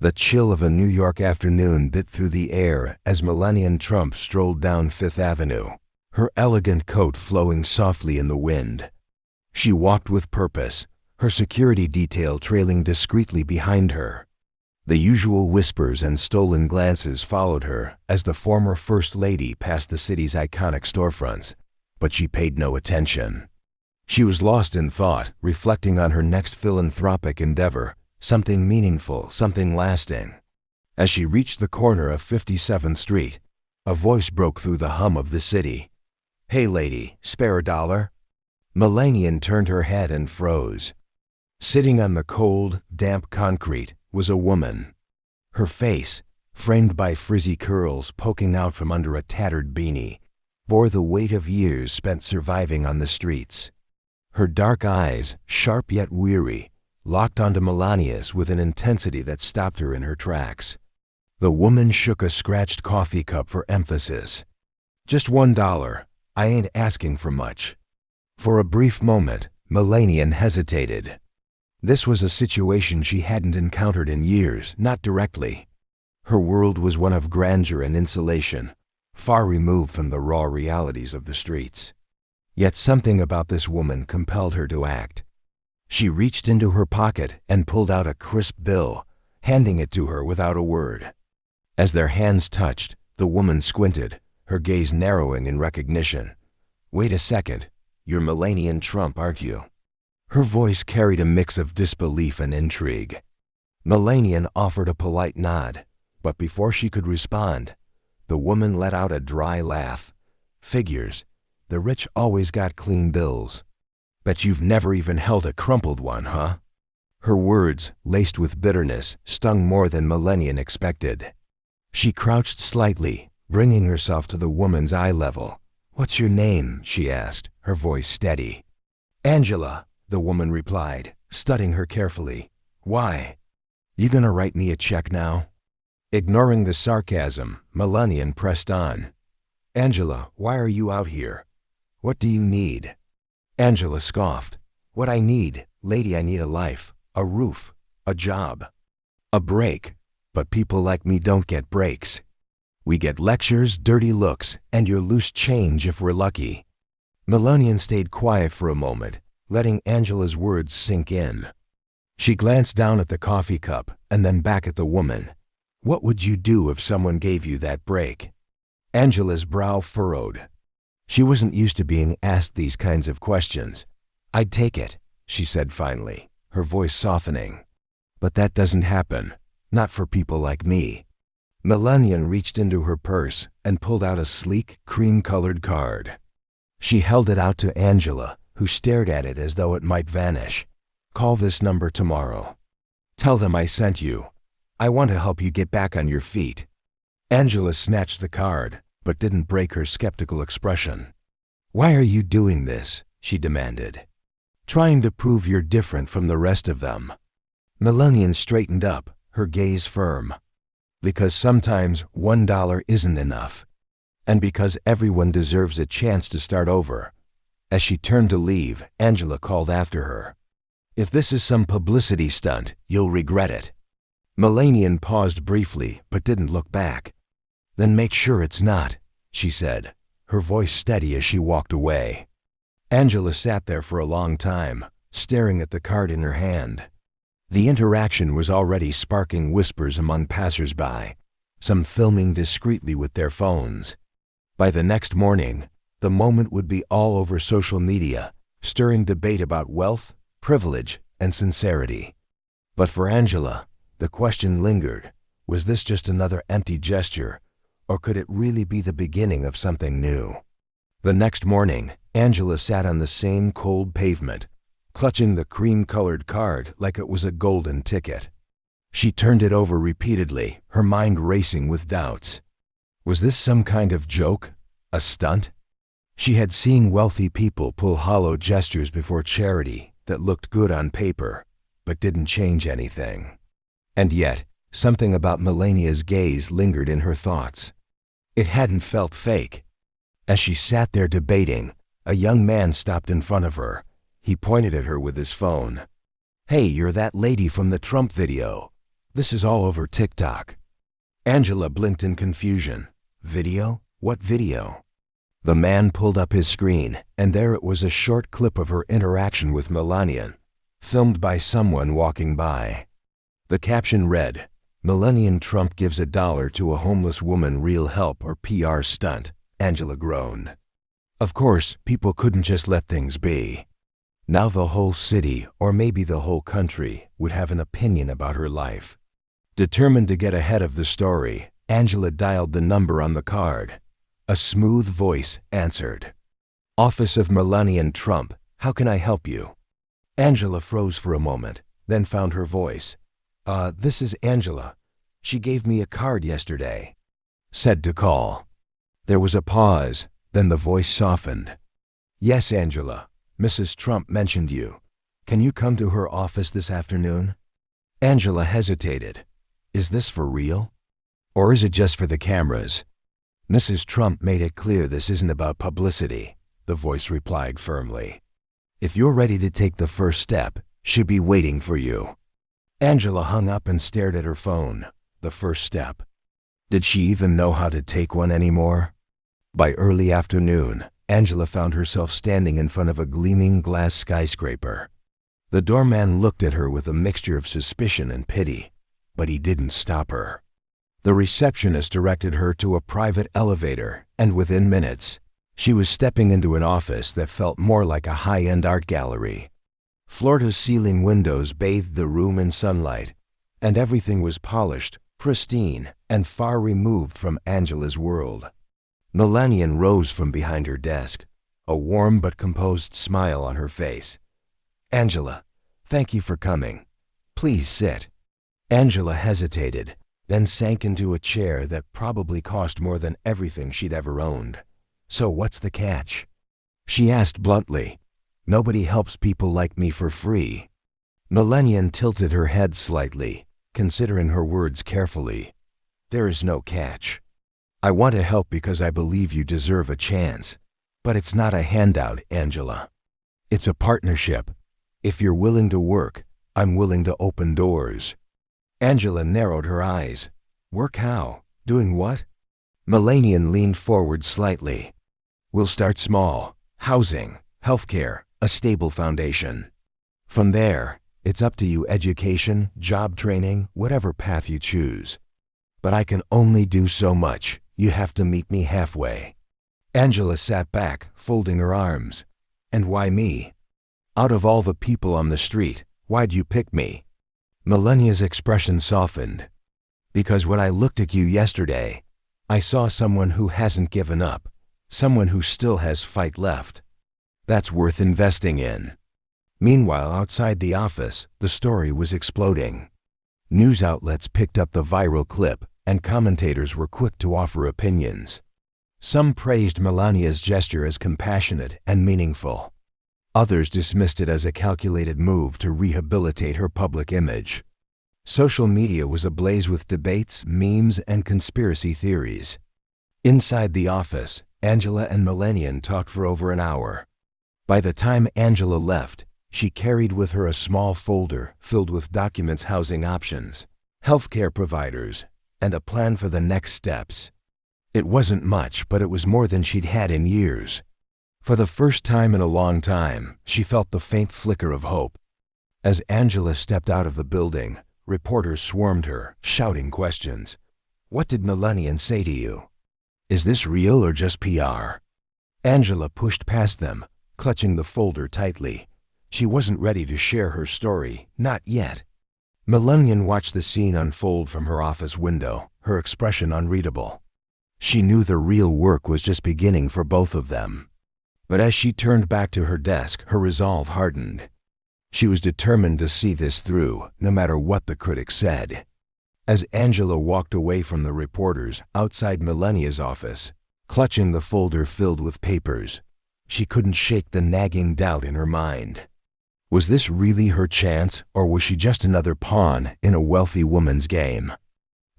The chill of a New York afternoon bit through the air as Melania Trump strolled down Fifth Avenue, her elegant coat flowing softly in the wind. She walked with purpose, her security detail trailing discreetly behind her. The usual whispers and stolen glances followed her as the former First Lady passed the city's iconic storefronts, but she paid no attention. She was lost in thought, reflecting on her next philanthropic endeavor, something meaningful, something lasting. As she reached the corner of 57th Street, a voice broke through the hum of the city. "Hey lady, spare a dollar?" Melania turned her head and froze. Sitting on the cold, damp concrete was a woman. Her face, framed by frizzy curls poking out from under a tattered beanie, bore the weight of years spent surviving on the streets. Her dark eyes, sharp yet weary, locked onto Melania's with an intensity that stopped her in her tracks. The woman shook a scratched coffee cup for emphasis. "Just $1. I ain't asking for much." For a brief moment, Melania hesitated. This was a situation she hadn't encountered in years, not directly. Her world was one of grandeur and insulation, far removed from the raw realities of the streets. Yet something about this woman compelled her to act. She reached into her pocket and pulled out a crisp bill, handing it to her without a word. As their hands touched, the woman squinted, her gaze narrowing in recognition. "Wait a second, you're Melania Trump, aren't you?" Her voice carried a mix of disbelief and intrigue. Melania offered a polite nod, but before she could respond, the woman let out a dry laugh. "Figures. The rich always got clean bills. Bet you've never even held a crumpled one, huh?" Her words, laced with bitterness, stung more than Melania expected. She crouched slightly, bringing herself to the woman's eye level. "What's your name?" she asked, her voice steady. "Angela," the woman replied, studying her carefully. "Why? You gonna write me a check now?" Ignoring the sarcasm, Melania pressed on. "Angela, why are you out here? What do you need?" Angela scoffed. "What I need, lady, I need a life, a roof, a job, a break. But people like me don't get breaks. We get lectures, dirty looks, and your loose change if we're lucky." Melania stayed quiet for a moment, letting Angela's words sink in. She glanced down at the coffee cup and then back at the woman. "What would you do if someone gave you that break?" Angela's brow furrowed. She wasn't used to being asked these kinds of questions. "I'd take it," she said finally, her voice softening. "But that doesn't happen. Not for people like me." Melania reached into her purse and pulled out a sleek, cream-colored card. She held it out to Angela, who stared at it as though it might vanish. "Call this number tomorrow. Tell them I sent you. I want to help you get back on your feet." Angela snatched the card, but didn't break her skeptical expression. "Why are you doing this?" she demanded. "Trying to prove you're different from the rest of them." Melania straightened up, her gaze firm. "Because sometimes $1 isn't enough. And because everyone deserves a chance to start over." As she turned to leave, Angela called after her. "If this is some publicity stunt, you'll regret it." Melania paused briefly, but didn't look back. "Then make sure it's not," she said, her voice steady as she walked away. Angela sat there for a long time, staring at the card in her hand. The interaction was already sparking whispers among passers-by, some filming discreetly with their phones. By the next morning, the moment would be all over social media, stirring debate about wealth, privilege, and sincerity. But for Angela, the question lingered. Was this just another empty gesture, or could it really be the beginning of something new? The next morning, Angela sat on the same cold pavement, clutching the cream-colored card like it was a golden ticket. She turned it over repeatedly, her mind racing with doubts. Was this some kind of joke? A stunt? She had seen wealthy people pull hollow gestures before charity that looked good on paper, but didn't change anything. And yet, something about Melania's gaze lingered in her thoughts. It hadn't felt fake. As she sat there debating, a young man stopped in front of her. He pointed at her with his phone. "Hey, you're that lady from the Trump video. This is all over TikTok." Angela blinked in confusion. "Video? What video?" The man pulled up his screen, and there it was, a short clip of her interaction with Melania, filmed by someone walking by. The caption read, "Melania Trump gives $1 to a homeless woman, real help or PR stunt?" Angela groaned. Of course, people couldn't just let things be. Now the whole city, or maybe the whole country, would have an opinion about her life. Determined to get ahead of the story, Angela dialed the number on the card. A smooth voice answered. "Office of Melania Trump, how can I help you?" Angela froze for a moment, then found her voice. This is Angela. She gave me a card yesterday. Said to call." There was a pause, then the voice softened. "Yes, Angela. Mrs. Trump mentioned you. Can you come to her office this afternoon?" Angela hesitated. Is this for real? Or is it just for the cameras? "Mrs. Trump made it clear this isn't about publicity," the voice replied firmly. "If you're ready to take the first step, she'll be waiting for you." Angela hung up and stared at her phone. The first step. Did she even know how to take one anymore? By early afternoon, Angela found herself standing in front of a gleaming glass skyscraper. The doorman looked at her with a mixture of suspicion and pity, but he didn't stop her. The receptionist directed her to a private elevator, and within minutes, she was stepping into an office that felt more like a high-end art gallery. Floor-to-ceiling windows bathed the room in sunlight, and everything was polished, pristine, and far removed from Angela's world. Melania rose from behind her desk, a warm but composed smile on her face. "Angela, thank you for coming. Please sit." Angela hesitated, then sank into a chair that probably cost more than everything she'd ever owned. "So what's the catch?" she asked bluntly. "Nobody helps people like me for free." Melania tilted her head slightly, considering her words carefully. "There is no catch. I want to help because I believe you deserve a chance. But it's not a handout, Angela. It's a partnership. If you're willing to work, I'm willing to open doors." Angela narrowed her eyes. "Work how? Doing what?" Melania leaned forward slightly. "We'll start small. Housing, healthcare, a stable foundation. From there, it's up to you: education, job training, whatever path you choose. But I can only do so much. You have to meet me halfway." Angela sat back, folding her arms. "And why me? Out of all the people on the street, why'd you pick me?" Melania's expression softened. "Because when I looked at you yesterday, I saw someone who hasn't given up, someone who still has fight left. That's worth investing in." Meanwhile, outside the office, the story was exploding. News outlets picked up the viral clip, and commentators were quick to offer opinions. Some praised Melania's gesture as compassionate and meaningful. Others dismissed it as a calculated move to rehabilitate her public image. Social media was ablaze with debates, memes, and conspiracy theories. Inside the office, Angela and Melania talked for over an hour. By the time Angela left, she carried with her a small folder filled with documents housing options, healthcare providers, and a plan for the next steps. It wasn't much, but it was more than she'd had in years. For the first time in a long time, she felt the faint flicker of hope. As Angela stepped out of the building, reporters swarmed her, shouting questions. "What did Melania say to you? Is this real or just PR?" Angela pushed past them, clutching the folder tightly. She wasn't ready to share her story, not yet. Melania watched the scene unfold from her office window, her expression unreadable. She knew the real work was just beginning for both of them. But as she turned back to her desk, her resolve hardened. She was determined to see this through, no matter what the critics said. As Angela walked away from the reporters outside Melania's office, clutching the folder filled with papers, she couldn't shake the nagging doubt in her mind. Was this really her chance, or was she just another pawn in a wealthy woman's game?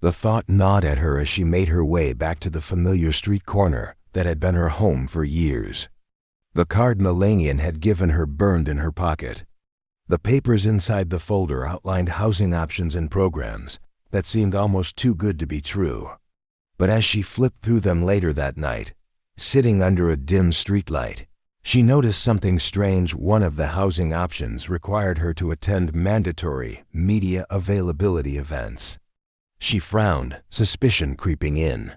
The thought gnawed at her as she made her way back to the familiar street corner that had been her home for years. The card Melania had given her burned in her pocket. The papers inside the folder outlined housing options and programs that seemed almost too good to be true. But as she flipped through them later that night, sitting under a dim streetlight, she noticed something strange. One of the housing options required her to attend mandatory media availability events. She frowned, suspicion creeping in.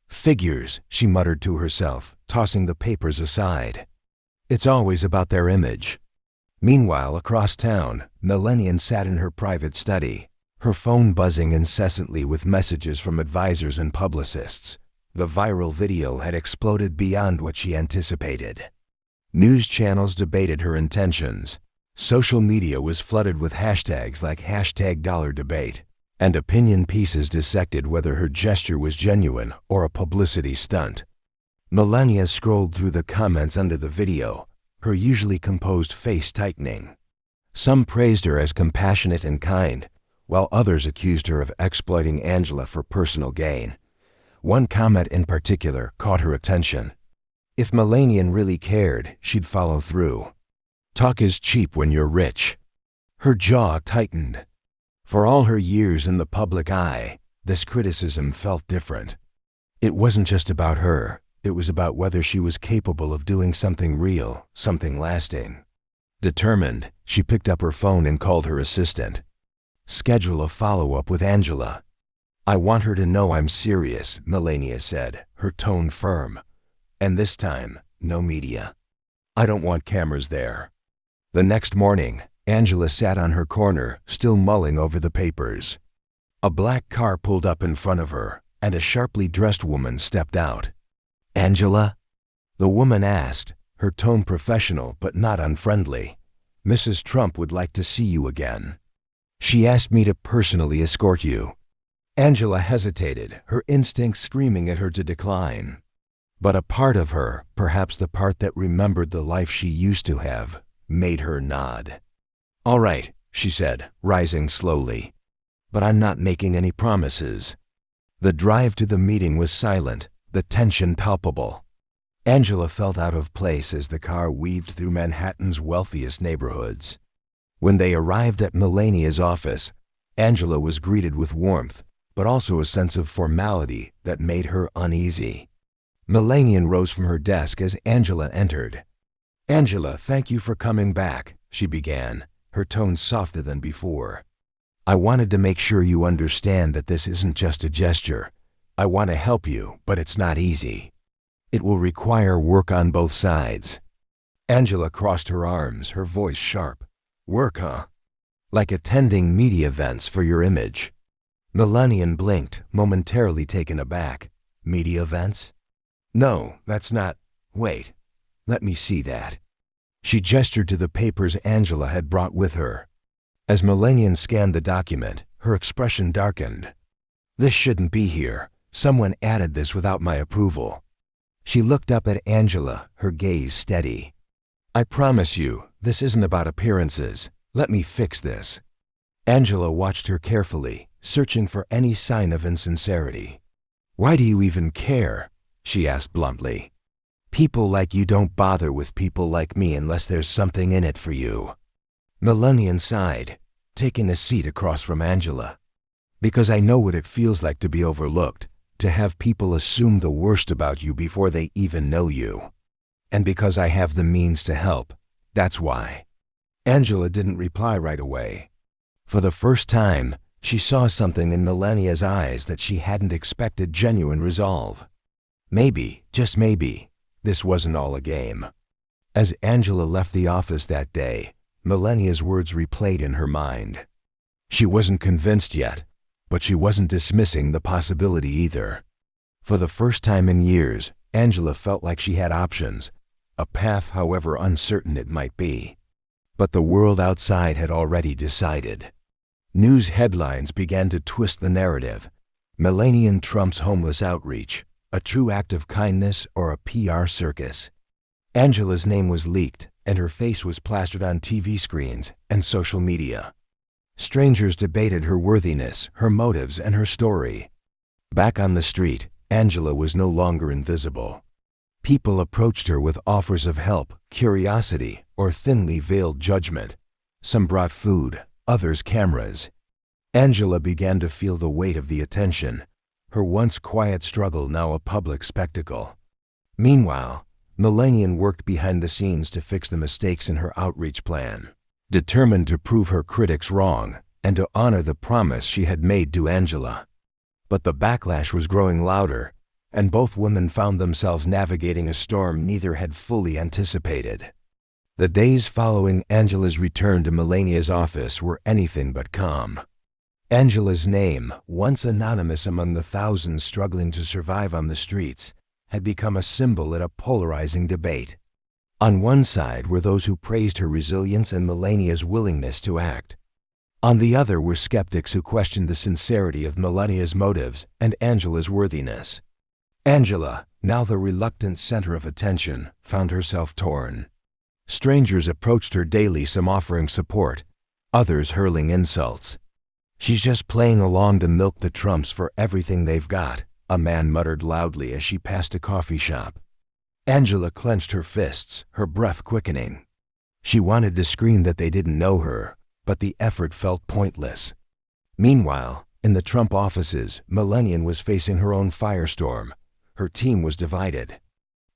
Figures, she muttered to herself, tossing the papers aside. It's always about their image. Meanwhile, across town, Melania sat in her private study, her phone buzzing incessantly with messages from advisors and publicists. The viral video had exploded beyond what she anticipated. News channels debated her intentions. Social media was flooded with hashtags like #DollarDebate, and opinion pieces dissected whether her gesture was genuine or a publicity stunt. Melania scrolled through the comments under the video, her usually composed face tightening. Some praised her as compassionate and kind, while others accused her of exploiting Angela for personal gain. One comment in particular caught her attention. If Melania really cared, she'd follow through. Talk is cheap when you're rich. Her jaw tightened. For all her years in the public eye, this criticism felt different. It wasn't just about her. It was about whether she was capable of doing something real, something lasting. Determined, she picked up her phone and called her assistant. Schedule a follow-up with Angela. I want her to know I'm serious, Melania said, her tone firm. And this time, no media. I don't want cameras there. The next morning, Angela sat on her corner, still mulling over the papers. A black car pulled up in front of her, and a sharply dressed woman stepped out. Angela? The woman asked, her tone professional but not unfriendly. Mrs. Trump would like to see you again. She asked me to personally escort you. Angela hesitated, her instincts screaming at her to decline. But a part of her, perhaps the part that remembered the life she used to have, made her nod. All right, she said, rising slowly. But I'm not making any promises. The drive to the meeting was silent, the tension palpable. Angela felt out of place as the car weaved through Manhattan's wealthiest neighborhoods. When they arrived at Melania's office, Angela was greeted with warmth, but also a sense of formality that made her uneasy. Melania rose from her desk as Angela entered. Angela, thank you for coming back, she began, her tone softer than before. I wanted to make sure you understand that this isn't just a gesture. I want to help you, but it's not easy. It will require work on both sides. Angela crossed her arms, her voice sharp. Work, huh? Like attending media events for your image. Melania blinked, momentarily taken aback. Media events? No, that's not. Wait, let me see that. She gestured to the papers Angela had brought with her. As Melania scanned the document, her expression darkened. This shouldn't be here. Someone added this without my approval. She looked up at Angela, her gaze steady. I promise you, this isn't about appearances. Let me fix this. Angela watched her carefully, searching for any sign of insincerity. Why do you even care? She asked bluntly. People like you don't bother with people like me unless there's something in it for you. Melania sighed, taking a seat across from Angela. Because I know what it feels like to be overlooked, to have people assume the worst about you before they even know you. And because I have the means to help, that's why. Angela didn't reply right away. For the first time, she saw something in Melania's eyes that she hadn't expected: genuine resolve. Maybe, just maybe, this wasn't all a game. As Angela left the office that day, Melania's words replayed in her mind. She wasn't convinced yet, but she wasn't dismissing the possibility either. For the first time in years, Angela felt like she had options, a path however uncertain it might be. But the world outside had already decided. News headlines began to twist the narrative. Melania Trump's homeless outreach, a true act of kindness or a PR circus. Angela's name was leaked, and her face was plastered on TV screens and social media. Strangers debated her worthiness, her motives, and her story. Back on the street, Angela was no longer invisible. People approached her with offers of help, curiosity, or thinly veiled judgment. Some brought food, others cameras. Angela began to feel the weight of the attention, her once quiet struggle now a public spectacle. Meanwhile, Melania worked behind the scenes to fix the mistakes in her outreach plan, determined to prove her critics wrong and to honor the promise she had made to Angela. But the backlash was growing louder, and both women found themselves navigating a storm neither had fully anticipated. The days following Angela's return to Melania's office were anything but calm. Angela's name, once anonymous among the thousands struggling to survive on the streets, had become a symbol in a polarizing debate. On one side were those who praised her resilience and Melania's willingness to act. On the other were skeptics who questioned the sincerity of Melania's motives and Angela's worthiness. Angela, now the reluctant center of attention, found herself torn. Strangers approached her daily, some offering support, others hurling insults. "She's just playing along to milk the Trumps for everything they've got," a man muttered loudly as she passed a coffee shop. Angela clenched her fists, her breath quickening. She wanted to scream that they didn't know her, but the effort felt pointless. Meanwhile, in the Trump offices, Melania was facing her own firestorm. Her team was divided.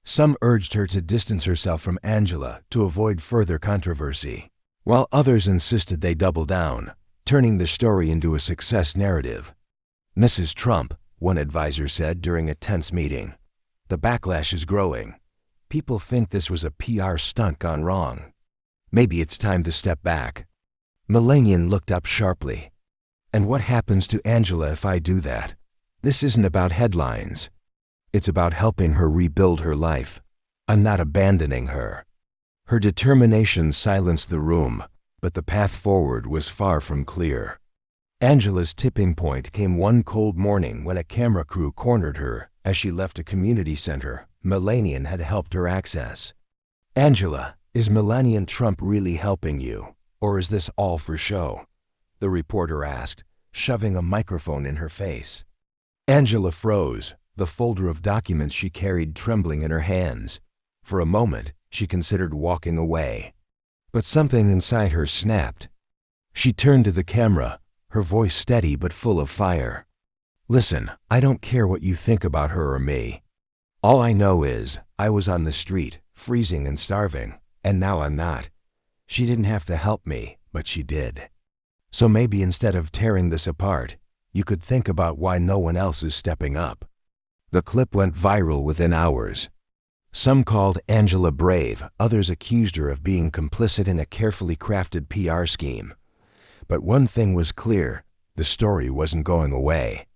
Some urged her to distance herself from Angela to avoid further controversy, while others insisted they double down, turning the story into a success narrative. "Mrs. Trump," one advisor said during a tense meeting, "the backlash is growing. People think this was a PR stunt gone wrong. Maybe it's time to step back." Melania looked up sharply. "And what happens to Angela if I do that? This isn't about headlines. It's about helping her rebuild her life. I'm not abandoning her." Her determination silenced the room, but the path forward was far from clear. Angela's tipping point came one cold morning when a camera crew cornered her as she left a community center Melania had helped her access. "Angela, is Melania Trump really helping you, or is this all for show?" the reporter asked, shoving a microphone in her face. Angela froze, the folder of documents she carried trembling in her hands. For a moment, she considered walking away. But something inside her snapped. She turned to the camera, her voice steady but full of fire. "Listen, I don't care what you think about her or me. All I know is, I was on the street, freezing and starving, and now I'm not. She didn't have to help me, but she did. So maybe instead of tearing this apart, you could think about why no one else is stepping up." The clip went viral within hours. Some called Angela brave, others accused her of being complicit in a carefully crafted PR scheme. But one thing was clear, the story wasn't going away.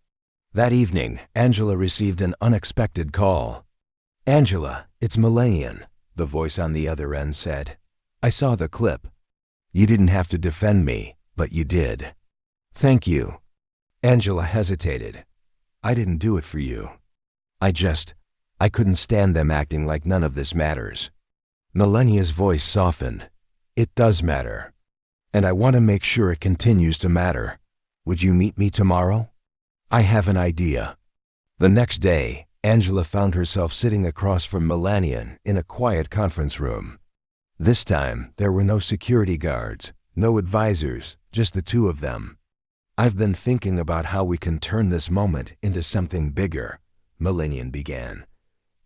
That evening, Angela received an unexpected call. "Angela, it's Melania," the voice on the other end said. "I saw the clip. You didn't have to defend me, but you did." "Thank you." Angela hesitated. "I didn't do it for you. I couldn't stand them acting like none of this matters." Melania's voice softened. "It does matter. And I want to make sure it continues to matter. Would you meet me tomorrow?" "I have an idea." The next day, Angela found herself sitting across from Melania in a quiet conference room. This time, there were no security guards, no advisors, just the two of them. "I've been thinking about how we can turn this moment into something bigger," Melania began.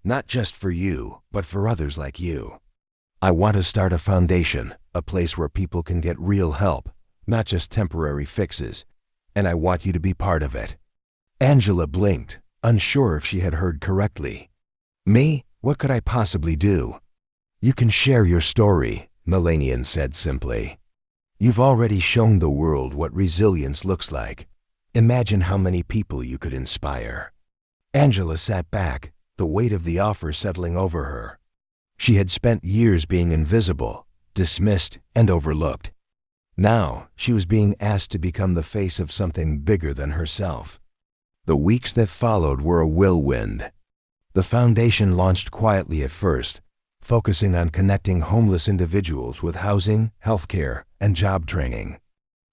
"Not just for you, but for others like you. I want to start a foundation, a place where people can get real help, not just temporary fixes, and I want you to be part of it." Angela blinked, unsure if she had heard correctly. "Me? What could I possibly do?" "You can share your story," Melania said simply. "You've already shown the world what resilience looks like. Imagine how many people you could inspire." Angela sat back, the weight of the offer settling over her. She had spent years being invisible, dismissed, and overlooked. Now, she was being asked to become the face of something bigger than herself. The weeks that followed were a whirlwind. The foundation launched quietly at first, focusing on connecting homeless individuals with housing, healthcare, and job training.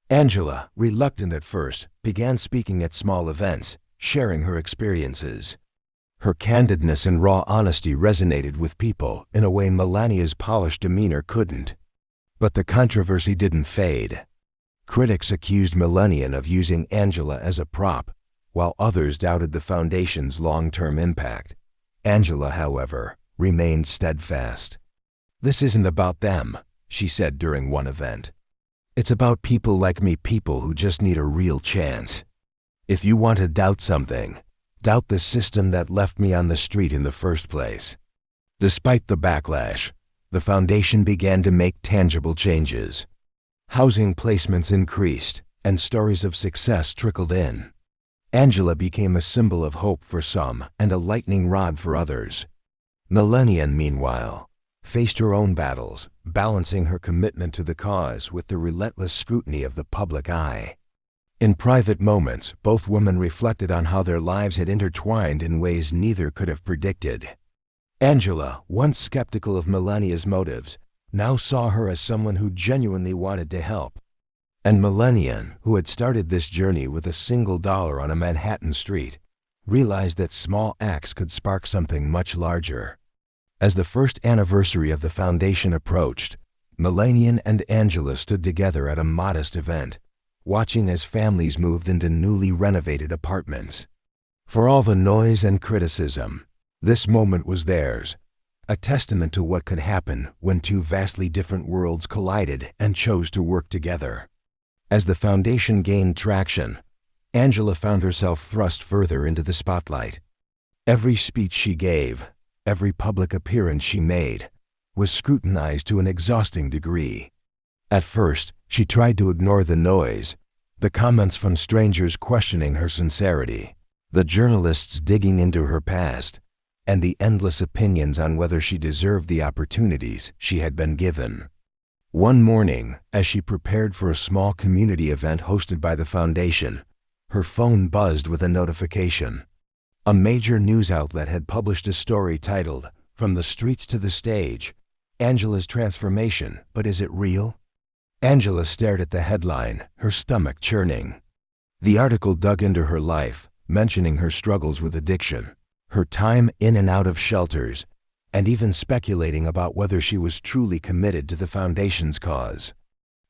Angela, reluctant at first, began speaking at small events, sharing her experiences. Her candidness and raw honesty resonated with people in a way Melania's polished demeanor couldn't. But the controversy didn't fade. Critics accused Melania of using Angela as a prop, while others doubted the foundation's long-term impact. Angela, however, remained steadfast. "This isn't about them," she said during one event. "It's about people like me, people who just need a real chance. If you want to doubt something, doubt the system that left me on the street in the first place." Despite the backlash, the foundation began to make tangible changes. Housing placements increased, and stories of success trickled in. Angela became a symbol of hope for some and a lightning rod for others. Melania, meanwhile, faced her own battles, balancing her commitment to the cause with the relentless scrutiny of the public eye. In private moments, both women reflected on how their lives had intertwined in ways neither could have predicted. Angela, once skeptical of Melania's motives, now saw her as someone who genuinely wanted to help. And Melania, who had started this journey with a single dollar on a Manhattan street, realized that small acts could spark something much larger. As the first anniversary of the foundation approached, Melania and Angela stood together at a modest event, watching as families moved into newly renovated apartments. For all the noise and criticism, this moment was theirs, a testament to what could happen when two vastly different worlds collided and chose to work together. As the foundation gained traction, Angela found herself thrust further into the spotlight. Every speech she gave, every public appearance she made, was scrutinized to an exhausting degree. At first, she tried to ignore the noise, the comments from strangers questioning her sincerity, the journalists digging into her past, and the endless opinions on whether she deserved the opportunities she had been given. One morning, as she prepared for a small community event hosted by the foundation, her phone buzzed with a notification. A major news outlet had published a story titled, "From the Streets to the Stage, Angela's Transformation, but is it real?" Angela stared at the headline, her stomach churning. The article dug into her life, mentioning her struggles with addiction, her time in and out of shelters, and even speculating about whether she was truly committed to the foundation's cause.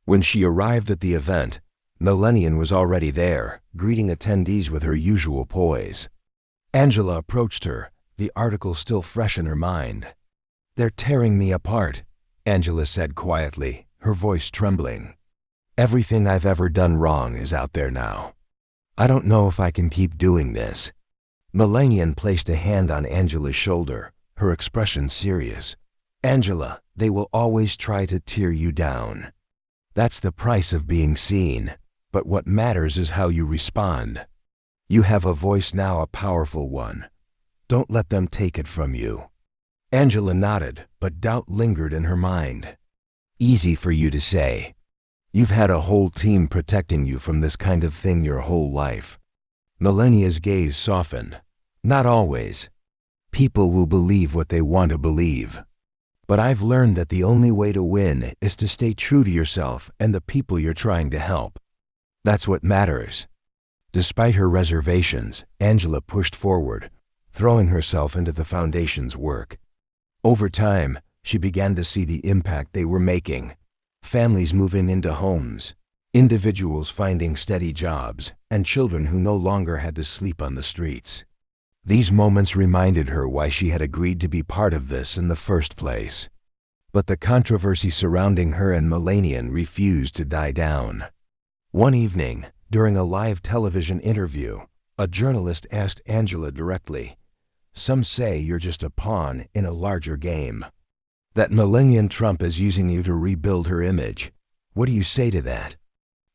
When she arrived at the event, Melania was already there, greeting attendees with her usual poise. Angela approached her, the article still fresh in her mind. "They're tearing me apart," Angela said quietly, her voice trembling. "Everything I've ever done wrong is out there now. I don't know if I can keep doing this." Melania placed a hand on Angela's shoulder, her expression serious. "Angela, they will always try to tear you down. That's the price of being seen, but what matters is how you respond. You have a voice now, a powerful one. Don't let them take it from you." Angela nodded, but doubt lingered in her mind. "Easy for you to say. You've had a whole team protecting you from this kind of thing your whole life." Melania's gaze softened. "Not always. People will believe what they want to believe. But I've learned that the only way to win is to stay true to yourself and the people you're trying to help. That's what matters." Despite her reservations, Angela pushed forward, throwing herself into the foundation's work. Over time, she began to see the impact they were making. Families moving into homes, individuals finding steady jobs, and children who no longer had to sleep on the streets. These moments reminded her why she had agreed to be part of this in the first place. But the controversy surrounding her and Melania refused to die down. One evening, during a live television interview, a journalist asked Angela directly, "Some say you're just a pawn in a larger game. That Melania Trump is using you to rebuild her image. What do you say to that?"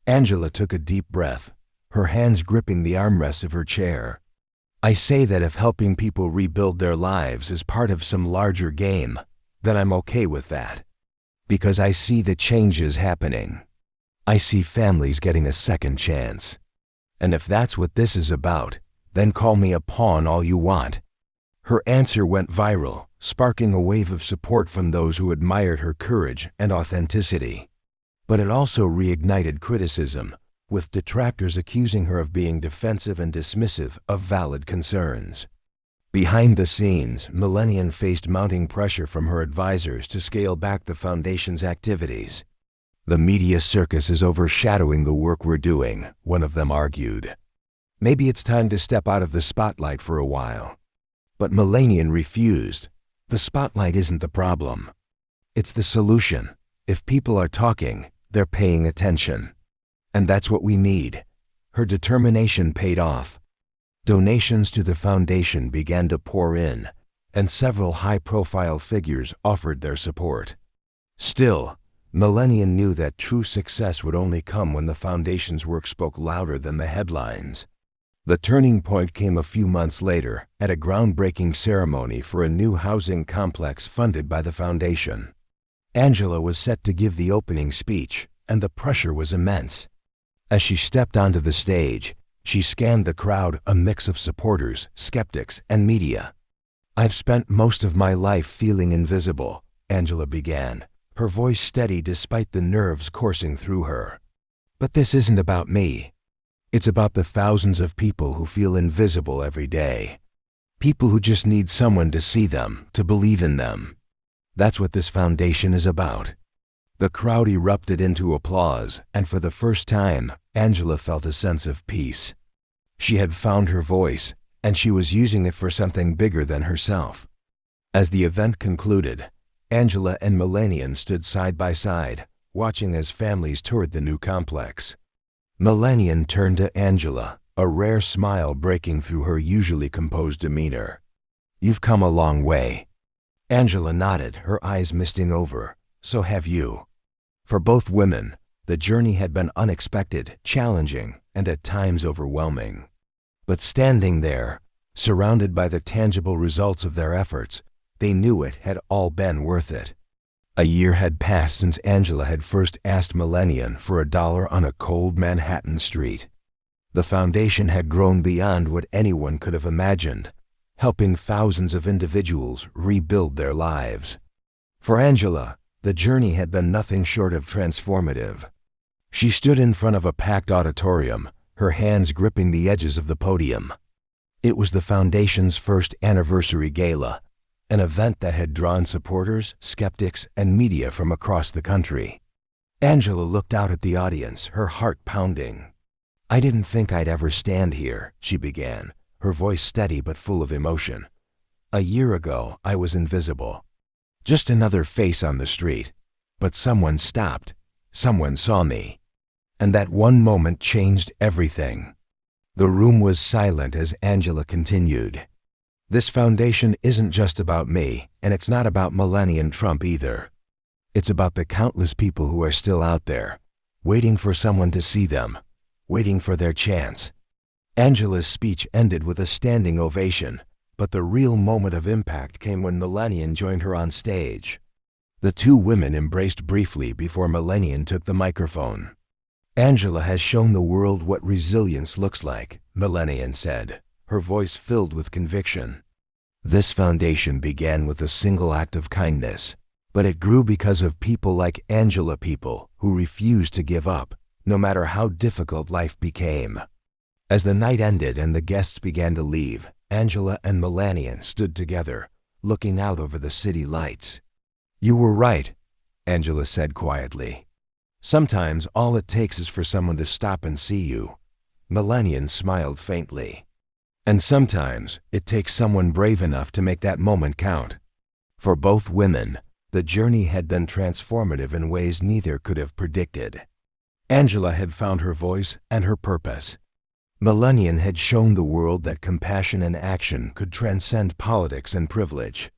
Angela took a deep breath, her hands gripping the armrests of her chair. "I say that if helping people rebuild their lives is part of some larger game, then I'm okay with that. Because I see the changes happening. I see families getting a second chance. And if that's what this is about, then call me a pawn all you want." Her answer went viral, sparking a wave of support from those who admired her courage and authenticity. But it also reignited criticism, with detractors accusing her of being defensive and dismissive of valid concerns. Behind the scenes, Melania faced mounting pressure from her advisors to scale back the foundation's activities. "The media circus is overshadowing the work we're doing," one of them argued. "Maybe it's time to step out of the spotlight for a while." But Melania refused. "The spotlight isn't the problem. It's the solution. If people are talking, they're paying attention. And that's what we need." Her determination paid off. Donations to the foundation began to pour in, and several high-profile figures offered their support. Still, Melania knew that true success would only come when the foundation's work spoke louder than the headlines. The turning point came a few months later at a groundbreaking ceremony for a new housing complex funded by the foundation. Angela was set to give the opening speech, and the pressure was immense. As she stepped onto the stage, she scanned the crowd, a mix of supporters, skeptics, and media. "I've spent most of my life feeling invisible," Angela began, her voice steady despite the nerves coursing through her. "But this isn't about me. It's about the thousands of people who feel invisible every day. People who just need someone to see them, to believe in them. That's what this foundation is about." The crowd erupted into applause, and for the first time, Angela felt a sense of peace. She had found her voice, and she was using it for something bigger than herself. As the event concluded, Angela and Melania stood side by side, watching as families toured the new complex. Melania turned to Angela, a rare smile breaking through her usually composed demeanor. "You've come a long way." Angela nodded, her eyes misting over. "So have you." For both women, the journey had been unexpected, challenging, and at times overwhelming. But standing there, surrounded by the tangible results of their efforts, they knew it had all been worth it. A year had passed since Angela had first asked Melania for $1 on a cold Manhattan street. The foundation had grown beyond what anyone could have imagined, helping thousands of individuals rebuild their lives. For Angela, the journey had been nothing short of transformative. She stood in front of a packed auditorium, her hands gripping the edges of the podium. It was the foundation's first anniversary gala, an event that had drawn supporters, skeptics, and media from across the country. Angela looked out at the audience, her heart pounding. "I didn't think I'd ever stand here," she began, her voice steady but full of emotion. "A year ago, I was invisible. Just another face on the street. But someone stopped. Someone saw me. And that one moment changed everything." The room was silent as Angela continued. "This foundation isn't just about me, and it's not about Melania Trump either. It's about the countless people who are still out there, waiting for someone to see them, waiting for their chance." Angela's speech ended with a standing ovation, but the real moment of impact came when Melania joined her on stage. The two women embraced briefly before Melania took the microphone. "Angela has shown the world what resilience looks like," Melania said, her voice filled with conviction. "This foundation began with a single act of kindness, but it grew because of people like Angela, people who refused to give up, no matter how difficult life became." As the night ended and the guests began to leave, Angela and Melania stood together, looking out over the city lights. "You were right," Angela said quietly. "Sometimes all it takes is for someone to stop and see you." Melania smiled faintly. "And sometimes it takes someone brave enough to make that moment count." For both women, the journey had been transformative in ways neither could have predicted. Angela had found her voice and her purpose. Melania had shown the world that compassion and action could transcend politics and privilege.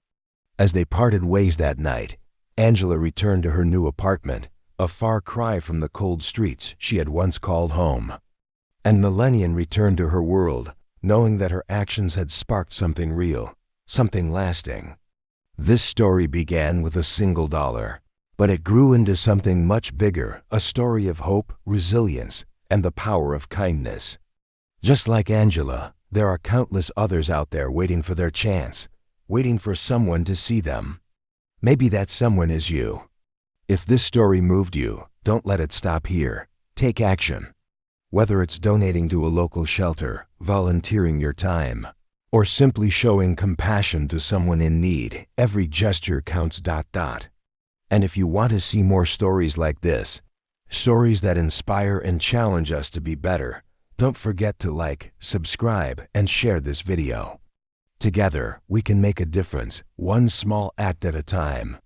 As they parted ways that night, Angela returned to her new apartment, a far cry from the cold streets she had once called home. And Melania returned to her world, knowing that her actions had sparked something real, something lasting. This story began with a single $1, but it grew into something much bigger, a story of hope, resilience, and the power of kindness. Just like Angela, there are countless others out there waiting for their chance, waiting for someone to see them. Maybe that someone is you. If this story moved you, don't let it stop here. Take action. Whether it's donating to a local shelter, volunteering your time, or simply showing compassion to someone in need, every gesture counts. And if you want to see more stories like this, Stories that inspire and challenge us to be better. Don't forget to like, subscribe, and share this video. Together, we can make a difference, one small act at a time.